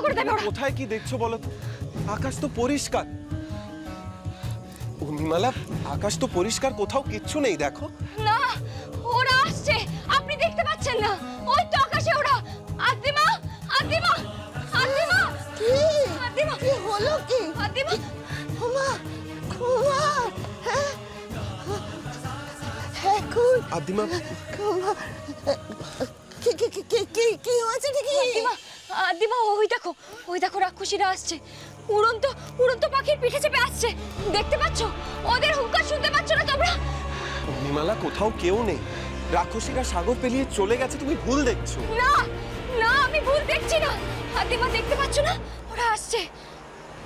করে দেবে ওরা। কোথায় কি দেখছো বলো তো? আকাশ তো পরিষ্কার। উর্মিমালা, আকাশ তো পরিষ্কার, কোথাও কিচ্ছু নেই। দেখো না, ওরা আসছে, আপনি দেখতে পাচ্ছেন না? ওই তো আকাশে ওরা। আদিমা, আদিমা, আদিমা, আদিমা, কি হলো কি? আদিমা, ওমা, ওমা, হ্যাঁ, এখন আদিমা, ওমা, কি কি কি কি কি কি হয়েছে নাকি? আদিমা, আদিমা, ওই দেখো রাক্ষসীরা আসছে। উড়ন্ত উড়ন্ত পাখির পিঠে চেপে আসছে, দেখতে পাচ্ছ? ওদের হুঙ্কার শুনতে পাচ্ছ না তোমরা? উর্মিমালা, কোথাও কেউ নেই। রাক্ষসীরা সাগর পেরিয়ে চলে গেছে, তুমি ভুল দেখছো। না না, আমি ভুল দেখছি না। আদিমা, দেখতে পাচ্ছ না? ওরা আসছে।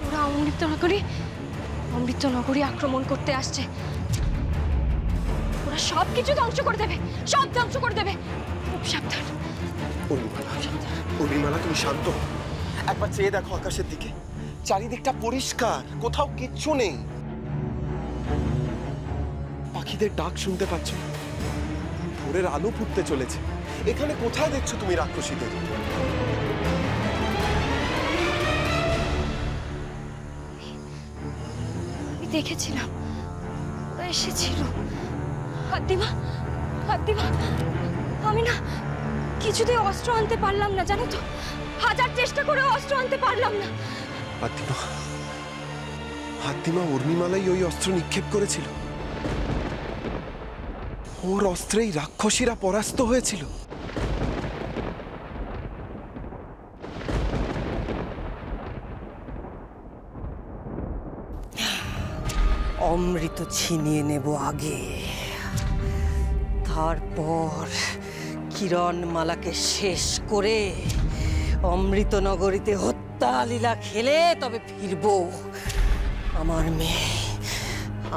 ওরা অমৃতনগরী আক্রমণ করতে আসছে। ওরা সবকিছু ধ্বংস করে দেবে, সব ধ্বংস করে দেবে। খুব সাবধান। উর্মিমালা, উর্মিমালা, তুমি শান্ত হও। একবার চেয়ে দেখো আকাশের দিকে, চারিদিকটা পরিষ্কার, কোথাও কিচ্ছু নেই। পাখিদের ডাক শুনতে পাচ্ছ? ভোরের আলো ফুটতে চলেছে। এখানে কোথায় দেখছো তুমি রাক্ষসীদের? আমি দেখেছিলাম, ওরা এসেছিল। আদিমা, আদিমা, আমি না কিছুতেই অস্ত্র আনতে পারলাম না, জানো তো? হাজার চেষ্টা করেও অস্ত্র আনতে পারলাম না। আদিমা, আদিমা, উর্মিমালাই ওই অস্ত্র নিক্ষেপ করেছিল। ওর অস্ত্রেই রাক্ষসীরা পরাস্ত হয়েছিল। অমৃত ছিনিয়ে নেব আগে, তারপর কিরণমালাকে শেষ করে অমৃত নগরীতে হত্যা লীলা খেলে তবে ফিরবো।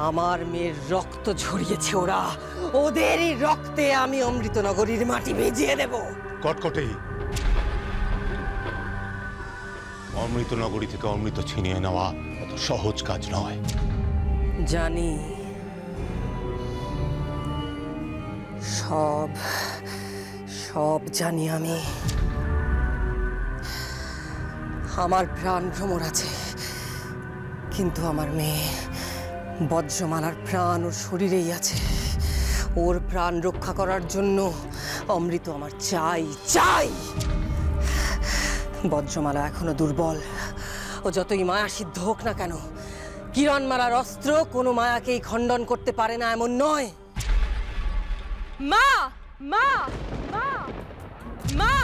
আমার মেয়ের রক্ত ঝরিয়েছে ওরা, ওদেরই রক্তে আমি অমৃত নগরীর মাটি ভিজিয়ে দেব। কটকটি, অমৃত নগরী থেকে অমৃত ছিনিয়ে নেওয়া অত সহজ কাজ নয়। জানি, সব জানি আমি। আমার প্রাণ ভ্রমর আছে, কিন্তু আমার মেয়ে বজ্রমালার প্রাণ ওর শরীরেই আছে। ওর প্রাণ রক্ষা করার জন্য অমৃত আমার চাই চাই। বজ্রমালা এখনো দুর্বল, ও যতই মায়া সিদ্ধ হোক না কেন, কিরণমালার অস্ত্র কোনো মায়াকেই খণ্ডন করতে পারে না, এমন নয়। মা, মা, মা, মা,